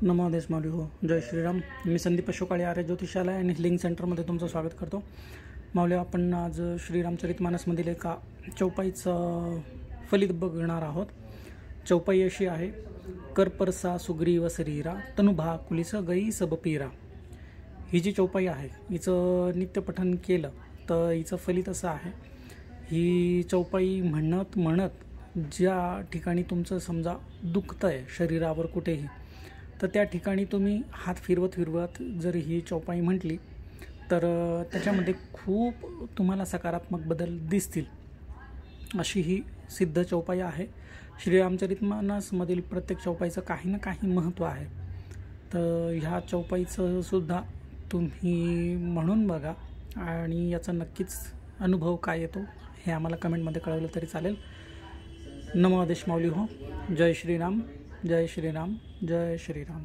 नमो आदेश माऊली हो. जय श्रीराम. मी संदीप अशोकाळे आर्य ज्योतिषालय आणि हिलिंग सेंटरमध्ये तुमचं स्वागत करतो. माऊली, आपण आज श्रीरामचरितमानसमधील एका चौपाईचं फलित बघणार आहोत. चौपाई अशी आहे: कर परसा सुग्रीव शरीरा तनुभा कुलिस गई सब पीरा. ही जी चौपाई आहे हिचं नित्यपठन केलं तर हिचं फलित असं आहे. ही चौपाई म्हणत म्हणत ज्या ठिकाणी तुमचं समजा दुखतंय शरीरावर कुठेही, तर त्या ठिकाणी तुम्ही हात फिरवत जर ही चौपाई म्हटली तर त्याच्यामध्ये खूप तुम्हाला सकारात्मक बदल दिसतील, अशी ही सिद्ध चौपाई आहे. श्रीरामचरितमानसमधील प्रत्येक चौपाईचं काही ना काही महत्त्व आहे. तर ह्या चौपाईचं सुद्धा तुम्ही म्हणून बघा आणि याचा नक्कीच अनुभव काय येतो हे आम्हाला कमेंटमध्ये कळवलं तरी चालेल. नमो आदेश माऊली हो. जय श्रीराम. जय श्रीराम. जय श्रीराम.